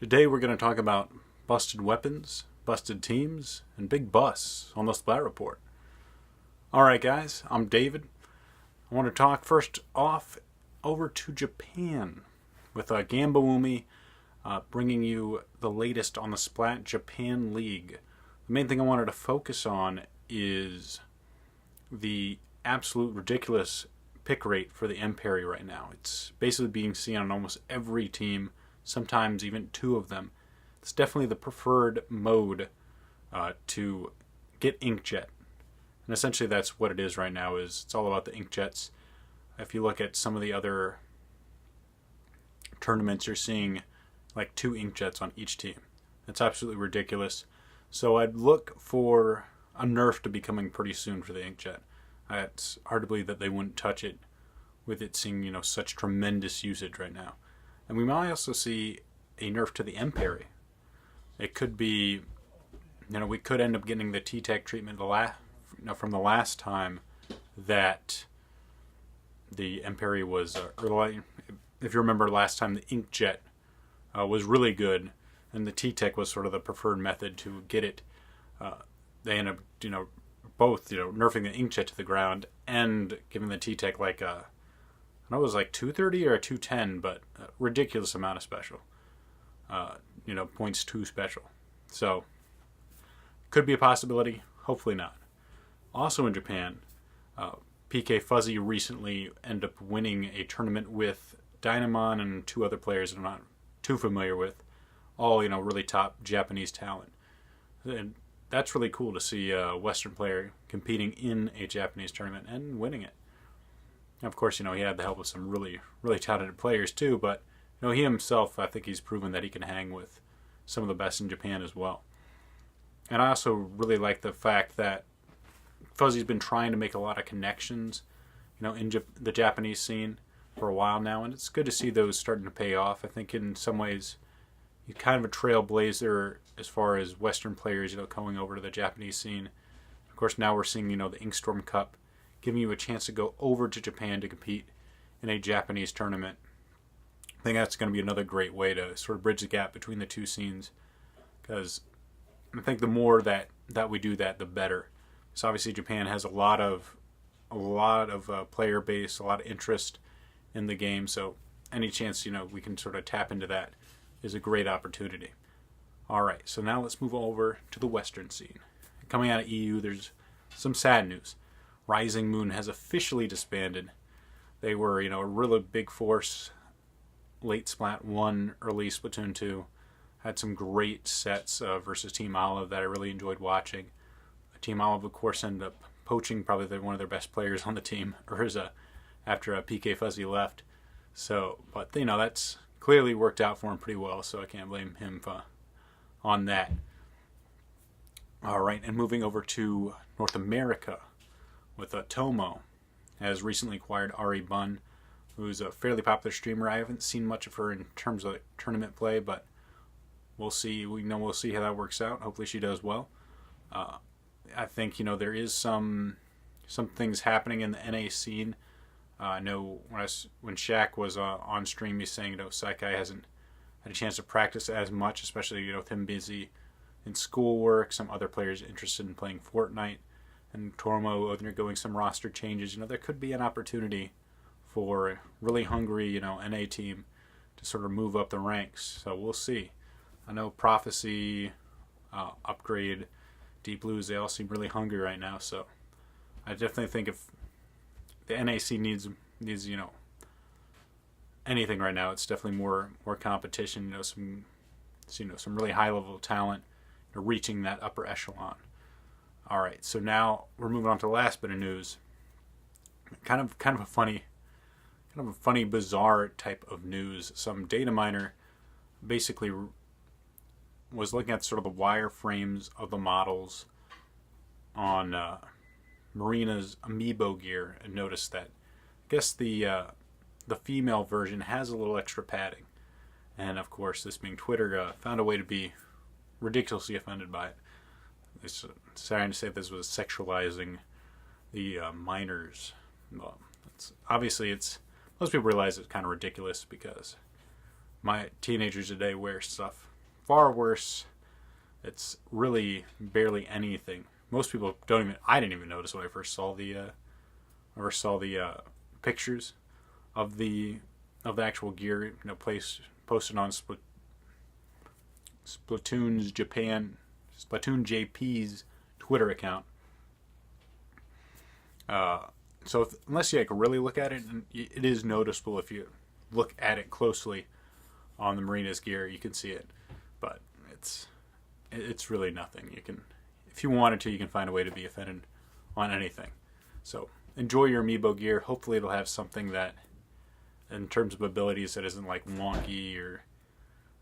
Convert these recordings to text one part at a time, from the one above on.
Today we're going to talk about busted weapons, busted teams, and big busts on the Splat Report. Alright guys, I'm David. I want to talk first off over to Japan with Gambaumi bringing you the latest on the Splat Japan League. The main thing I wanted to focus on is the absolute ridiculous pick rate for the Enperry right now. It's basically being seen on almost every team, sometimes even two of them. It's definitely the preferred mode to get inkjet. And essentially that's what it is right now. It's all about the inkjets. If you look at some of the other tournaments, you're seeing like 2 inkjets on each team. It's absolutely ridiculous. So I'd look for a nerf to be coming pretty soon for the inkjet. It's hard to believe that they wouldn't touch it with it seeing, such tremendous usage right now. And we might also see a nerf to the Enperry. It could be, we could end up getting the T-Tech treatment from the last time that the Enperry was, if you remember last time, the inkjet was really good, and the T-Tech was sort of the preferred method to get it. They end up, both, nerfing the inkjet to the ground and giving the T-Tech like a, I know it was like 230 or a 210, but a ridiculous amount of special. Points 2 special. So, could be a possibility. Hopefully not. Also in Japan, PK Fuzzy recently ended up winning a tournament with Dynamon and 2 other players that I'm not too familiar with. All, really top Japanese talent. And that's really cool to see a Western player competing in a Japanese tournament and winning it. Of course, he had the help of some really, really talented players too, but, he himself, I think he's proven that he can hang with some of the best in Japan as well. And I also really like the fact that Fuzzy's been trying to make a lot of connections, in the Japanese scene for a while now, and it's good to see those starting to pay off. I think in some ways, he's kind of a trailblazer as far as Western players, coming over to the Japanese scene. Of course, now we're seeing, the Inkstorm Cup, giving you a chance to go over to Japan to compete in a Japanese tournament. I think that's going to be another great way to sort of bridge the gap between the two scenes, because I think the more that we do that, the better. So obviously Japan has a lot of player base, a lot of interest in the game, so any chance we can sort of tap into that is a great opportunity. Alright, so now let's move over to the Western scene. Coming out of EU, there's some sad news. Rising Moon has officially disbanded. They were, a really big force, late Splat 1, early Splatoon 2. Had some great sets versus Team Olive that I really enjoyed watching. Team Olive, of course, ended up poaching probably one of their best players on the team, after PK Fuzzy left. So, but, that's clearly worked out for him pretty well, so I can't blame him on that. Alright, and moving over to North America with Tomo has recently acquired Ari Bunn, who's a fairly popular streamer. I haven't seen much of her in terms of tournament play, but we'll see. We'll see how that works out. Hopefully she does well. I think, there is some things happening in the NA scene. I know when Shaq was on stream, he's saying, Saikai hasn't had a chance to practice as much, especially, with him busy in schoolwork, some other players interested in playing Fortnite, and Tormo undergoing some roster changes. There could be an opportunity for a really hungry, NA team to sort of move up the ranks. So we'll see. I know Prophecy, Upgrade, Deep Blues, they all seem really hungry right now. So I definitely think if the NAC needs anything right now, it's definitely more competition. Some really high level talent reaching that upper echelon. All right, so now we're moving on to the last bit of news. Kind of a funny, bizarre type of news. Some data miner basically was looking at sort of the wireframes of the models on Marina's amiibo gear and noticed that I guess the female version has a little extra padding. And of course, this being Twitter, found a way to be ridiculously offended by it. It's starting to say this was sexualizing the minors. Well, most people realize it's kind of ridiculous because my teenagers today wear stuff far worse. It's really barely anything. Most people don't even. I didn't even notice when I first saw the pictures of the actual gear. You know, posted on Splatoon JP's Twitter account. So unless you really look at it, and it is noticeable if you look at it closely on the Marina's gear, you can see it. But it's really nothing. You can, if you wanted to, you can find a way to be offended on anything. So enjoy your amiibo gear. Hopefully it'll have something that, in terms of abilities, that isn't like wonky or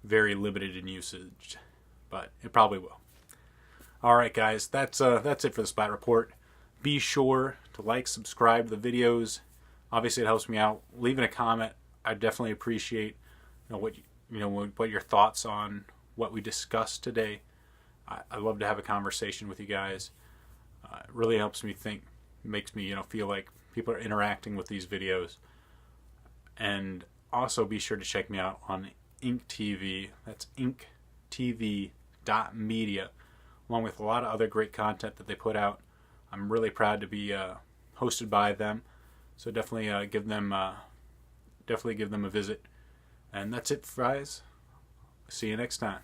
very limited in usage. But it probably will. Alright guys, that's it for the Splat Report. Be sure to like, subscribe to the videos. Obviously it helps me out. Leaving a comment, I definitely appreciate what your thoughts on what we discussed today. I love to have a conversation with you guys. It really helps me think, makes me feel like people are interacting with these videos. And also be sure to check me out on Ink TV. That's inktv.media, along with a lot of other great content that they put out. I'm really proud to be hosted by them, so definitely give them a visit. And that's it, guys. See you next time.